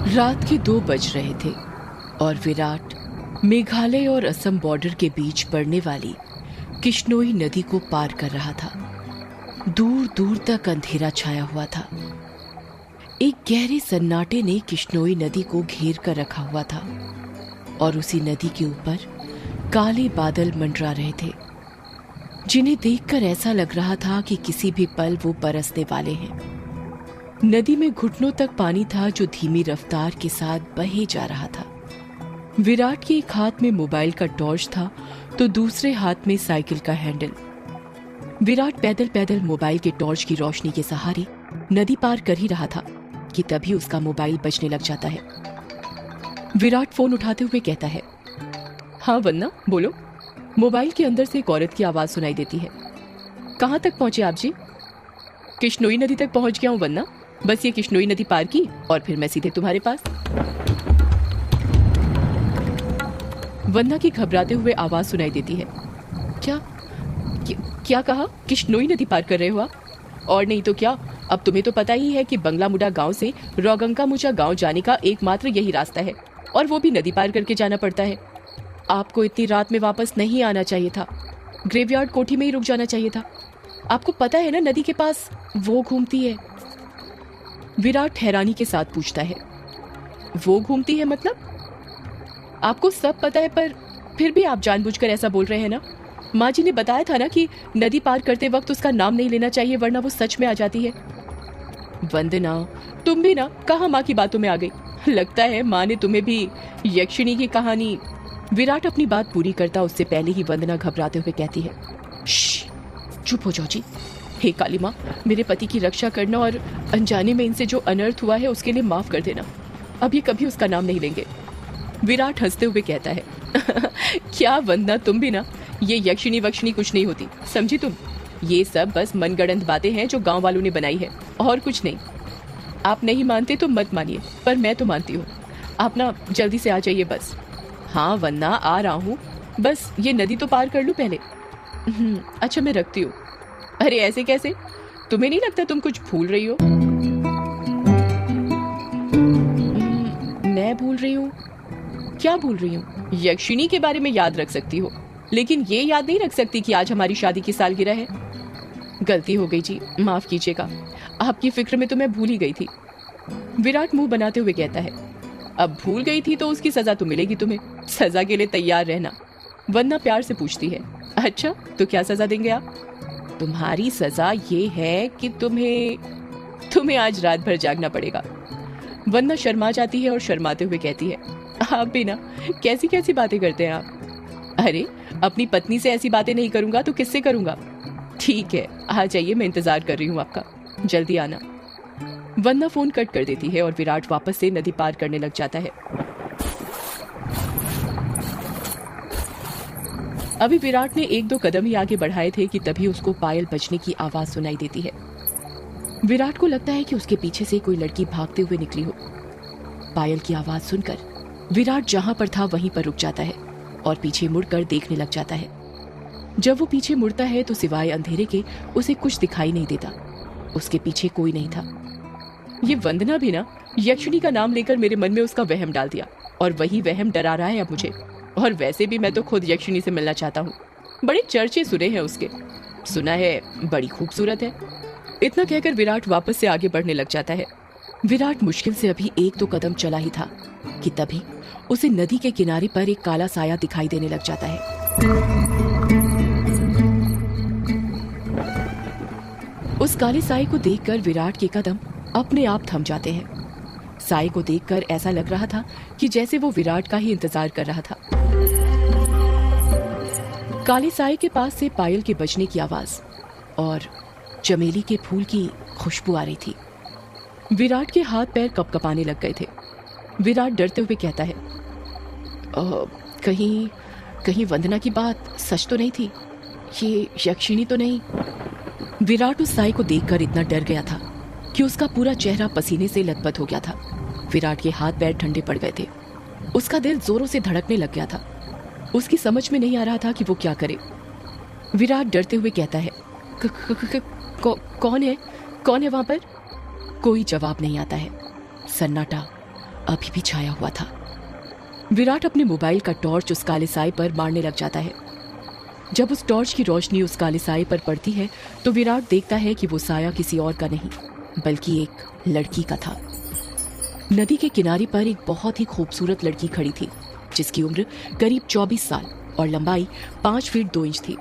रात के 2 बज रहे थे और विराट मेघालय और असम बॉर्डर के बीच पड़ने वाली किश्नोई नदी को पार कर रहा था। दूर दूर तक अंधेरा छाया हुआ था। एक गहरे सन्नाटे ने किश्नोई नदी को घेर कर रखा हुआ था और उसी नदी के ऊपर काले बादल मंडरा रहे थे, जिन्हें देखकर ऐसा लग रहा था कि किसी भी पल वो बरसने वाले हैं। नदी में घुटनों तक पानी था जो धीमी रफ्तार के साथ बहे जा रहा था। विराट के एक हाथ में मोबाइल का टॉर्च था तो दूसरे हाथ में साइकिल का हैंडल। विराट पैदल पैदल मोबाइल के टॉर्च की रोशनी के सहारे नदी पार कर ही रहा था कि तभी उसका मोबाइल बजने लग जाता है। विराट फोन उठाते हुए कहता है, हाँ वन्ना बोलो। मोबाइल के अंदर से एक औरत की आवाज सुनाई देती है। कहाँ तक पहुंचे आप जी? किश्नोई नदी तक पहुंच गया हूं वन्ना, बस ये किश्नोई नदी पार की और फिर मैं सीधे तुम्हारे पास। वन्ना की घबराते हुए आवाज सुनाई देती है। क्या कहा? किश्नोई नदी पार कर रहे हो आप? और नहीं तो क्या, अब तुम्हें तो पता ही है कि बंगलामुडा गांव से रोगंकामुचा गांव जाने का एकमात्र यही रास्ता है और वो भी नदी पार करके जाना पड़ता है। आपको इतनी रात में वापस नहीं आना चाहिए था, ग्रेवयार्ड कोठी में ही रुक जाना चाहिए था। आपको पता है ना नदी के पास वो घूमती है। विराट हैरानी के साथ पूछता है, वो घूमती है मतलब? आपको सब पता है पर फिर भी आप जानबूझकर ऐसा बोल रहे हैं ना? माँ जी ने बताया था ना कि नदी पार करते वक्त उसका नाम नहीं लेना चाहिए वरना वो सच में आ जाती है। वंदना, तुम भी ना कहाँ माँ की बातों में आ गई। लगता है माँ ने तुम्हें भी यक्षिणी की कहानी। विराट अपनी बात पूरी करता उससे पहले ही वंदना घबराते हुए कहती है, चुप हो जाओ जी। हे काली माँ, मेरे पति की रक्षा करना और अनजाने में इनसे जो अनर्थ हुआ है उसके लिए माफ कर देना। अब ये कभी उसका नाम नहीं लेंगे। विराट हंसते हुए कहता है, क्या वंदना, तुम भी ना, ये यक्षिणी वक्षिणी कुछ नहीं होती, समझी तुम? ये सब बस मनगढ़ंत बातें हैं जो गांव वालों ने बनाई है और कुछ नहीं। आप नहीं मानते तो मत मानिए, पर मैं तो मानती हूँ। आप ना जल्दी से आ जाइए बस। हाँ वन्ना, आ रहा हूँ, बस ये नदी तो पार कर लूँ पहले। अच्छा मैं रखती हूँ। अरे ऐसे कैसे? तुम्हें नहीं लगता तुम कुछ भूल रही हो? मैं भूल रही हूँ? क्या भूल रही हूँ? यक्षिणी के बारे में याद रख सकती हो, लेकिन ये याद नहीं रख सकती कि आज हमारी शादी की सालगिरह है। गलती हो गई जी, माफ कीजिएगा। आपकी फिक्र में तो मैं भूल ही गई थी। विराट मुंह बनाते हुए कहता है, अब भूल गई थी तो उसकी सजा तो मिलेगी तुम्हें। सजा के लिए तैयार रहना। वन्ना प्यार से पूछती है, अच्छा तो क्या सजा देंगे आप? तुम्हारी सजा ये है कि तुम्हें आज रात भर जागना पड़ेगा। वन्ना शर्मा जाती है और शर्माते हुए कहती है, आप भी ना कैसी कैसी बातें करते हैं आप। अरे अपनी पत्नी से ऐसी बातें नहीं करूंगा तो किससे करूंगा? ठीक है, आ जाइए, मैं इंतजार कर रही हूँ आपका, जल्दी आना। वन्ना फोन कट कर देती है और विराट वापस से नदी पार करने लग जाता है। अभी विराट ने 1-2 कदम ही आगे बढ़ाए थे कि तभी उसको पायल बजने की आवाज सुनाई देती है। विराट को लगता है कि उसके पीछे से कोई लड़की भागते हुए निकली हो। पायल की आवाज सुनकर विराट जहां पर था वहीं पर रुक जाता है और पीछे मुड़कर देखने लग जाता है। जब वो पीछे मुड़ता है तो सिवाय अंधेरे के उसे कुछ दिखाई नहीं देता। उसके पीछे कोई नहीं था। ये वंदना भी ना यक्षिणी का नाम लेकर मेरे मन में उसका वहम डाल दिया और वही वहम डरा रहा है अब मुझे। और वैसे भी मैं तो खुद यक्षिणी से मिलना चाहता हूँ। बड़े चर्चे सुने हैं उसके, सुना है बड़ी खूबसूरत है। इतना कहकर विराट वापस से आगे बढ़ने लग जाता है। विराट मुश्किल से अभी 1-2 कदम चला ही था कि तभी उसे नदी के किनारे पर एक काला साया दिखाई देने लग जाता है। उस काले साए को देखकर विराट के कदम अपने आप थम जाते हैं। साए को देखकर ऐसा लग रहा था कि जैसे वो विराट का ही इंतजार कर रहा था। काले साए के पास से पायल के बजने की आवाज और चमेली के फूल की खुशबू आ रही थी। विराट के हाथ पैर कपकपाने लग गए थे। विराट डरते हुए कहता है, कहीं वंदना की बात सच तो नहीं थी? ये यक्षिणी तो नहीं? विराट उस साए को देखकर इतना डर गया था कि उसका पूरा चेहरा पसीने से लथपथ हो गया था। विराट के हाथ पैर ठंडे पड़ गए थे। उसका दिल जोरों से धड़कने लग गया था। उसकी समझ में नहीं आ रहा था कि वो क्या करे। विराट डरते हुए कहता है, कौन है वहां पर? कोई जवाब नहीं आता है। सन्नाटा, अभी भी छाया हुआ था। विराट अपने मोबाइल का टॉर्च उस काले साए पर मारने लग जाता है। जब उस टॉर्च की रोशनी उस काले साए पर पड़ती है तो विराट देखता है कि वो साया किसी और का नहीं बल्कि एक लड़की का था। नदी के किनारे पर एक बहुत ही खूबसूरत लड़की खड़ी थी जिसकी उम्र करीब 24 साल और लंबाई 5 फीट 2 इंच थी।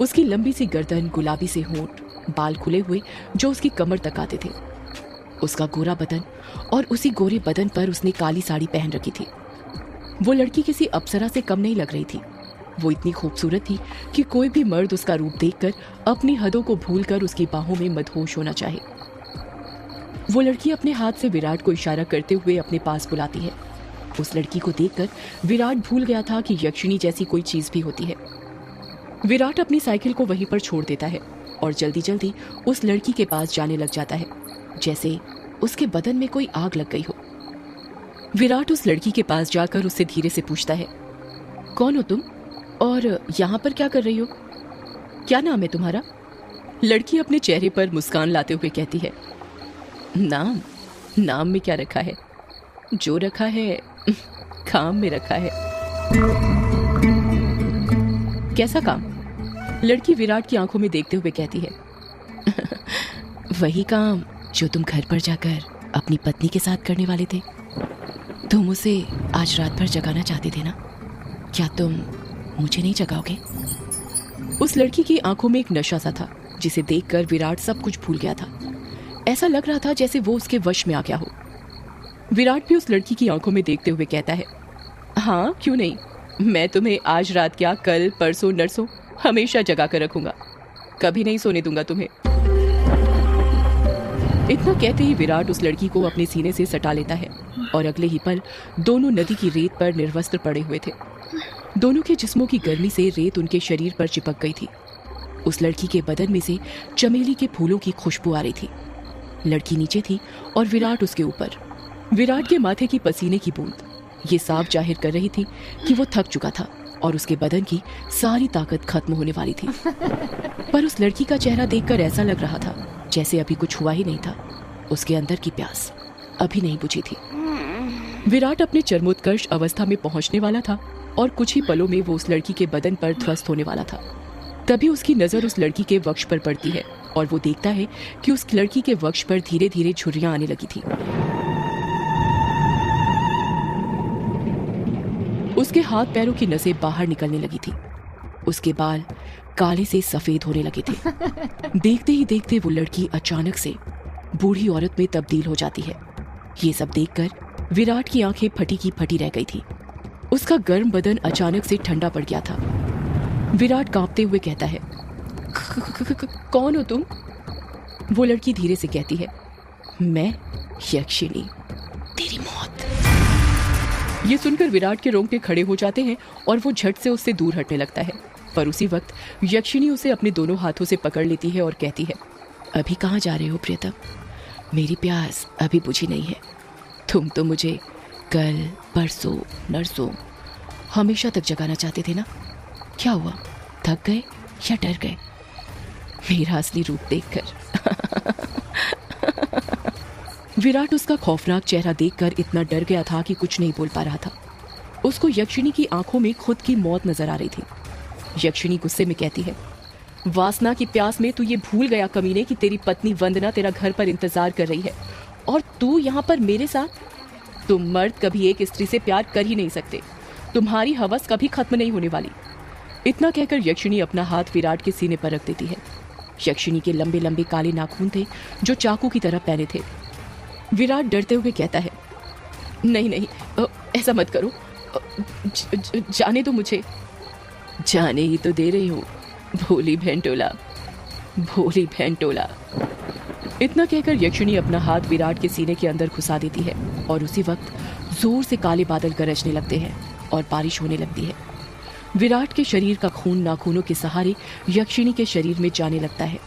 उसकी लंबी सी गर्दन, गुलाबी से होंठ, बाल खुले हुए जो उसकी कमर तक आते थे, उसका गोरा बदन और उसी गोरे बदन पर उसने काली साड़ी पहन रखी थी। वो लड़की किसी अप्सरा से कम नहीं लग रही थी। वो इतनी खूबसूरत थी कि कोई भी मर्द उसका रूप देखकर अपनी हदों को भूलकर उसकी बाहों में मदहोश होना चाहे। वो लड़की अपने हाथ से विराट को इशारा करते हुए अपने पास बुलाती है। उस लड़की को देखकर विराट भूल गया था कि यक्षिणी जैसी कोई चीज भी होती है। विराट अपनी साइकिल को वहीं पर छोड़ देता है और जल्दी जल्दी उस लड़की के पास जाने लग जाता है, जैसे उसके बदन में कोई आग लग गई हो। विराट उस लड़की के पास जाकर उससे धीरे से पूछता है, कौन हो तुम और यहाँ पर क्या कर रही हो? क्या नाम है तुम्हारा? लड़की अपने चेहरे पर मुस्कान लाते हुए कहती है, नाम में क्या रखा है? जो रखा है काम में रखा है। कैसा काम? लड़की विराट की आंखों में देखते हुए कहती है, वही काम जो तुम घर पर जाकर अपनी पत्नी के साथ करने वाले थे। तुम उसे आज रात भर जगाना चाहते थे ना? क्या तुम मुझे नहीं जगाओगे? उस लड़की की आंखों में एक नशा सा था जिसे देखकर विराट सब कुछ भूल गया था। ऐसा लग रहा था जैसे वो उसके वश में आ गया हो। विराट भी उस लड़की की आंखों में देखते हुए कहता है, हाँ क्यों नहीं, मैं तुम्हें आज रात क्या कल परसों नरसों हमेशा जगा कर रखूंगा, कभी नहीं सोने दूंगा तुम्हें। इतना कहते ही विराट उस लड़की को अपने सीने से सटा लेता है और अगले ही पल दोनों नदी की रेत पर निर्वस्त्र पड़े हुए थे। दोनों के जिस्मों की गर्मी से रेत उनके शरीर पर चिपक गई थी। उस लड़की के बदन में से चमेली के फूलों की खुशबू आ रही थी। लड़की नीचे थी और विराट उसके ऊपर। विराट के माथे की पसीने की बूंद ये साफ जाहिर कर रही थी कि वो थक चुका था और उसके बदन की सारी ताकत खत्म होने वाली थी। पर उस लड़की का चेहरा देखकर ऐसा लग रहा था जैसे अभी कुछ हुआ ही नहीं था। उसके अंदर की प्यास अभी नहीं बुझी थी। विराट अपने चरमोत्कर्ष अवस्था में पहुंचने वाला था और कुछ ही पलों में वो उस लड़की के बदन पर ध्वस्त होने वाला था। तभी उसकी नजर उस लड़की के वक्ष पर पड़ती है और वो देखता है कि उस लड़की के वक्ष पर धीरे धीरे झुर्रियां आने लगी थी। उसके हाथ पैरों की नसें बाहर निकलने लगी थी। उसके बाल काले से सफेद होने लगे थे। देखते ही देखते वो लड़की अचानक से बूढ़ी औरत में तब्दील हो जाती है। ये सब देखकर विराट की आंखें फटी की फटी रह गई थी। उसका गर्म बदन अचानक से ठंडा पड़ गया था। विराट कांपते हुए कहता है, कौन हो तुम? वो लड़की धीरे से कहती है, मैं यक्षिणी, तेरी मौत। ये सुनकर विराट के रोंगटे खड़े हो जाते हैं और वो झट से उससे दूर हटने लगता है। पर उसी वक्त यक्षिणी उसे अपने दोनों हाथों से पकड़ लेती है और कहती है, अभी कहाँ जा रहे हो प्रियतम? मेरी प्यास अभी बुझी नहीं है। तुम तो मुझे कल परसों नरसों हमेशा तक जगाना चाहते थे ना? क्या हुआ, थक गए या डर गए मेरा असली रूप देखकर? विराट उसका खौफनाक चेहरा देखकर इतना डर गया था कि कुछ नहीं बोल पा रहा था। उसको यक्षिणी की आंखों में खुद की मौत नजर आ रही थी। यक्षिणी गुस्से में कहती है, वासना की प्यास में तू ये भूल गया कमीने कि तेरी पत्नी वंदना तेरा घर पर इंतजार कर रही है और तू यहाँ पर मेरे साथ? तुम मर्द कभी एक स्त्री से प्यार कर ही नहीं सकते। तुम्हारी हवस कभी खत्म नहीं होने वाली। इतना कहकर यक्षिणी अपना हाथ विराट के सीने पर रख देती है। यक्षिणी के लंबे लंबे काले नाखून थे जो चाकू की तरह पहने थे। विराट डरते हुए कहता है, नहीं नहीं, ऐसा मत करो, जाने दो मुझे। जाने ही तो दे रही हूँ, भोली भेंटोला, भोली भेंटोला। इतना कहकर यक्षिणी अपना हाथ विराट के सीने के अंदर घुसा देती है और उसी वक्त जोर से काले बादल गरजने लगते हैं और बारिश होने लगती है। विराट के शरीर का खून नाखूनों के सहारे यक्षिणी के शरीर में जाने लगता है।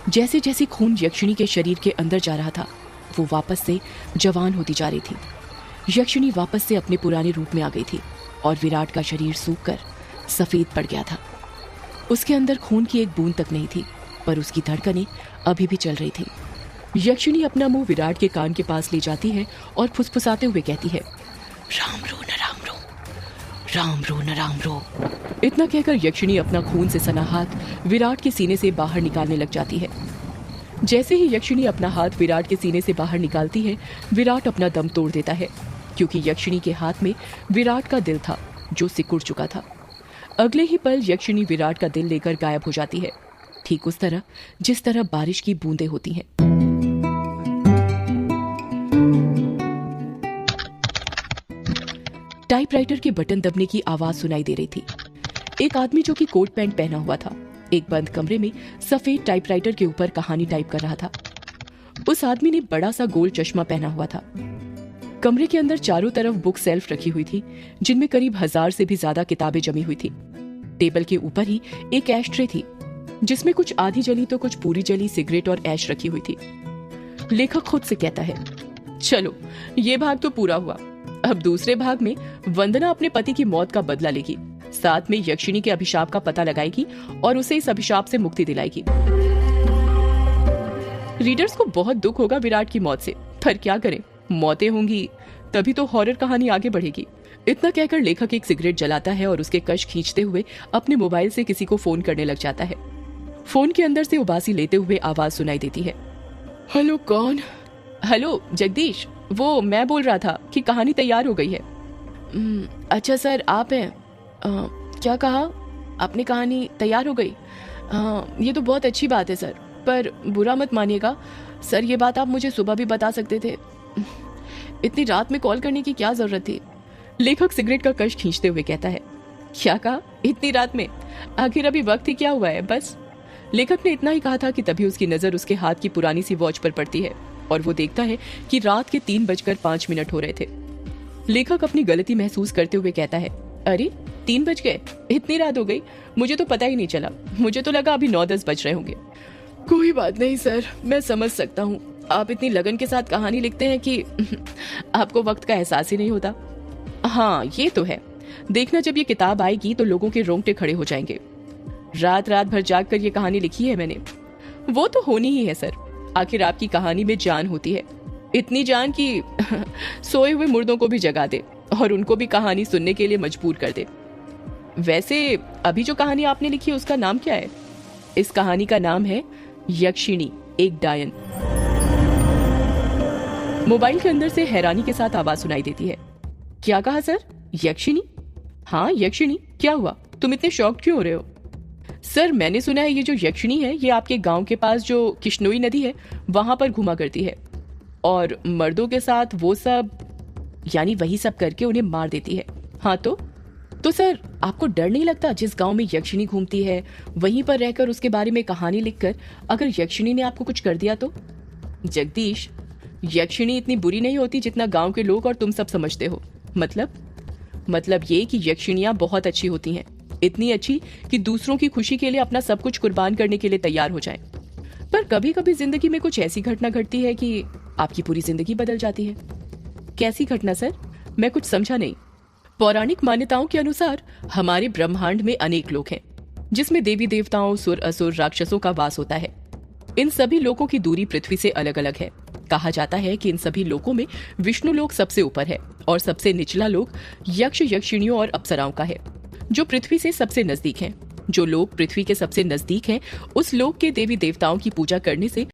जैसे जैसे खून यक्षिणी के शरीर के अंदर जा रहा था वो वापस से जवान होती जा रही थी। यक्षिणी वापस से अपने पुराने रूप में आ गई थी और विराट का शरीर सूखकर सफेद पड़ गया था। उसके अंदर खून की एक बूंद तक नहीं थी पर उसकी धड़कनें अभी भी चल रही थी। यक्षिणी अपना मुंह विराट के कान के पास ले जाती है और फुसफुसाते हुए कहती है, राम रो न राम रो, राम रो न राम रो। इतना कहकर यक्षिणी अपना खून से सना हाथ विराट के सीने से बाहर निकालने लग जाती है। जैसे ही यक्षिणी अपना हाथ विराट के सीने से बाहर निकालती है, विराट अपना दम तोड़ देता है, क्योंकि यक्षिणी के हाथ में विराट का दिल था जो सिकुड़ चुका था। अगले ही पल यक्षिणी विराट का दिल लेकर गायब हो जाती है, ठीक उस तरह जिस तरह बारिश की बूंदें होती हैं। टाइपराइटर के बटन दबने की आवाज सुनाई दे रही थी। एक आदमी जो कि कोट पैंट पहना हुआ था, एक बंद कमरे में सफेद टाइपराइटर के ऊपर कहानी टाइप कर रहा था। उस आदमी ने बड़ा सा गोल चश्मा पहना हुआ था। कमरे के अंदर चारों तरफ बुक सेल्फ रखी हुई थी, जिनमें करीब 1000 से भी ज्यादा किताबें जमी हुई थी। टेबल के ऊपर ही एक ऐश ट्रे थी, जिसमें कुछ आधी जली तो कुछ पूरी जली सिगरेट और ऐश रखी हुई थी। लेखक खुद से कहता है, चलो ये भाग तो पूरा हुआ। अब दूसरे भाग में वंदना अपने पति की मौत का बदला लेगी, साथ में यक्षिणी के अभिशाप का पता लगाएगी और उसे इस अभिशाप से मुक्ति दिलाएगी। रीडर्स को बहुत दुख होगा विराट की मौत से, पर क्या करें, मौतें होंगी तभी तो हॉरर कहानी आगे बढ़ेगी। इतना कहकर लेखक एक सिगरेट जलाता है और उसके कश खींचते हुए अपने मोबाइल से किसी को फोन करने लग जाता है। फोन के अंदर से उबासी लेते हुए आवाज सुनाई देती है, हेलो कौन? हेलो जगदीश, वो मैं बोल रहा था कि कहानी तैयार हो गई है। अच्छा सर, आप हैं? क्या कहा आपने? कहानी तैयार हो गई? ये तो बहुत अच्छी बात है सर, पर बुरा मत मानिएगा सर, ये बात आप मुझे सुबह भी बता सकते थे। इतनी रात में कॉल करने की क्या जरूरत थी? लेखक सिगरेट का कश खींचते हुए कहता है, क्या कहा इतनी रात में? आखिर अभी वक्त ही क्या हुआ है? बस। लेखक ने इतना ही कहा था कि तभी उसकी नजर उसके हाथ की पुरानी सी वॉच पर पड़ती है और वो देखता है कि रात के 3:05 हो रहे थे। लेखक अपनी गलती महसूस करते हुए कहता है, अरे 3 बज गए, इतनी रात हो गई, मुझे तो पता ही नहीं चला, मुझे तो लगा अभी 9-10 बज रहे होंगे। कोई बात नहीं सर, मैं समझ सकता हूँ, आप इतनी लगन के साथ कहानी लिखते हैं कि आपको वक्त का एहसास ही नहीं होता। हाँ ये तो है, देखना जब ये किताब आएगी तो लोगों के रोंगटे खड़े हो जाएंगे। रात रात भर जाग कर ये कहानी लिखी है मैंने। वो तो होनी ही है सर, आखिर आपकी कहानी में जान होती है, इतनी जान कि सोए हुए मुर्दों को भी जगा दे और उनको भी कहानी सुनने के लिए मजबूर कर दे। वैसे अभी जो कहानी आपने लिखी है उसका नाम क्या है? इस कहानी का नाम है यक्षिणी एक डायन। मोबाइल के अंदर से हैरानी के साथ आवाज सुनाई देती है, क्या कहा सर? यक्षिणी? हाँ यक्षिणी, क्या हुआ, तुम इतने शॉक्ड क्यों हो रहे हो? सर मैंने सुना है ये जो यक्षिणी है ये आपके गांव के पास जो किश्नोई नदी है वहां पर घुमा करती है और मर्दों के साथ वो सब, यानी वही सब करके उन्हें मार देती है। हाँ तो सर आपको डर नहीं लगता जिस गांव में यक्षिणी घूमती है वहीं पर रहकर उसके बारे में कहानी लिखकर, अगर यक्षिणी ने आपको कुछ कर दिया तो? जगदीश, यक्षिणी इतनी बुरी नहीं होती जितना गांव के लोग और तुम सब समझते हो। मतलब ये कि यक्षिणियां बहुत अच्छी होती हैं, इतनी अच्छी कि दूसरों की खुशी के लिए अपना सब कुछ कुर्बान करने के लिए तैयार हो जाएं। पर कभी कभी जिंदगी में कुछ ऐसी घटना घटती है कि आपकी पूरी जिंदगी बदल जाती है। कैसी घटना सर? मैं कुछ समझा नहीं। पौराणिक मान्यताओं के अनुसार हमारे ब्रह्मांड में अनेक लोक हैं, जिसमें देवी देवताओं, सुर, असुर, राक्षसों का वास होता है। इन सभी लोकों की दूरी पृथ्वी से अलग अलग है। कहा जाता है कि इन सभी लोकों में विष्णु लोक सबसे ऊपर है और सबसे निचला लोक यक्ष, यक्षिणियों और अप्सराओं का है, जो पृथ्वी से सबसे नजदीक हैं। जो लोग पृथ्वी के सबसे नजदीक हैं, उस लोक के देवी देवताओं की पूजा करने से